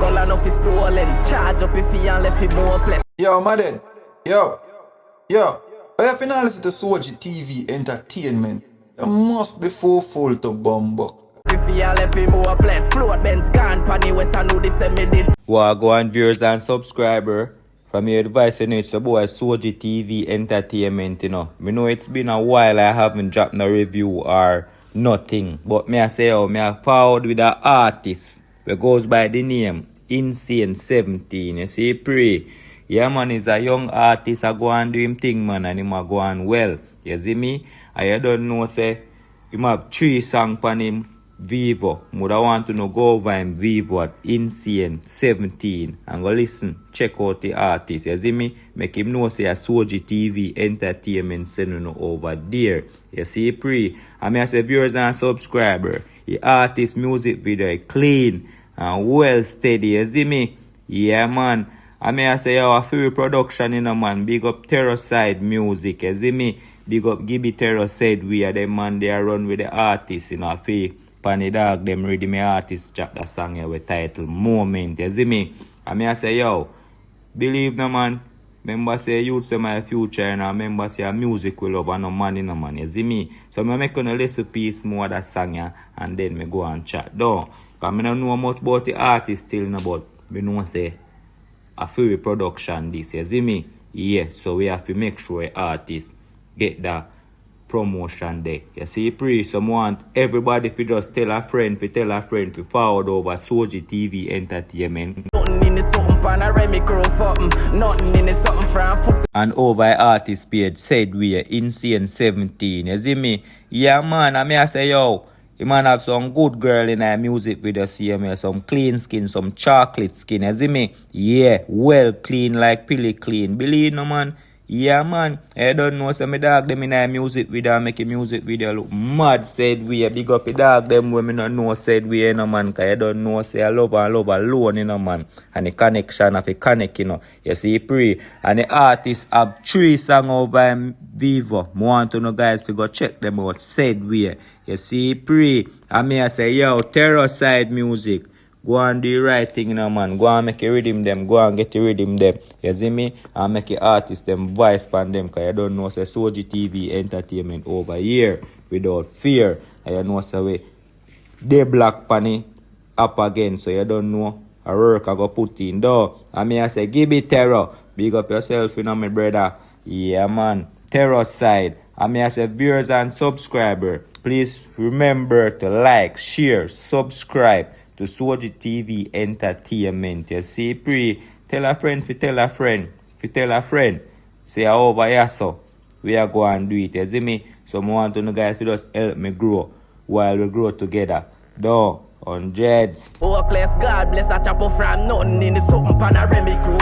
skull and off is stolen. Charge up if he and left him more place. Yo, madden. Yo. I have to listen to FollowIG TV entertainment. You must be full to bumbo. If he and left him more place. Float Benz gone, Panny West, I know this me did. Wagwan viewers and subscriber. From your advice, it's your boy FollowIG TV Entertainment, Me know it's been a while I haven't dropped no review or nothing. But me I say, me I found with an artist that goes by the name Insane 17. You see, pray. Yeah, man, is a young artist. I go and do him thing, man, and him a go on well. You see me? I don't know, say, him have 3 songs on him. Vivo. Would I want to know go over him Vivo at Insane 17 and go listen, check out the artist. You see me? Make him know say a FollowIG TV Entertainment sending over there. You see pre? I mean I say viewers and subscriber. The artist music video clean and well steady. You see me? Yeah man. I mean I say a free production man. Big up Terror Side Music. You see me? Big up Gibby Terror said we are the man they run with the artist fee. Panny dog, them ready me artist chap that song here with title Moment. You see me? I mean I say yo, believe no man. Remember say youth say my future and remember say a music will love and no money no man. You see me? So I make a little piece more of that song here and then me go and chat down. Cause I don't know much about the artist still but me know say a free production this. You see me? Yes, so we have to make sure artists get that promotion there. You see, pre, some want everybody to just tell a friend, to forward over FollowIG TV Entertainment. Nothing in it, something panoramic roll something. Nothing in it, something from foot. And over artist page said we are Insane 17. You see me? Yeah, man. I mean, I say, yo, you man have some good girl in our music video, see me, some clean skin, some chocolate skin. You see me? Yeah, well clean, like pilly clean. Believe no, man. Yeah, man. I don't know, so my dog them in a music video, make a music video look mad, said we. Big up the dog them when me not know, said we, man. Cause I don't know, say I love alone, man. And the connection of a connect, You see, pre. And the artist have 3 songs over in Vivo. I want to know, guys, to go check them out, said we. You see, pre. And me I say, yo, Terror Side Music. Go and do the right thing, man. Go and make a rhythm them. Go and get a rhythm them. You see me? And make a artist them voice pan them. Because you don't know, say, FollowIG TV Entertainment over here without fear. And you know, say, they black panny up again. So you don't know a work I go put in though. I mean, I say, give it terror. Big up yourself, my brother. Yeah, man. Terror Side. I mean, I say, viewers and subscriber. Please remember to like, share, subscribe to FollowIG TV Entertainment. You see, pre, tell a friend, tell a friend. Say over here, so we are going to do it. You see me? So I want to know guys to just help me grow while we grow together. Though, on Jeds. Oh, bless God, bless a chapel from nothing in the something panoramic roof.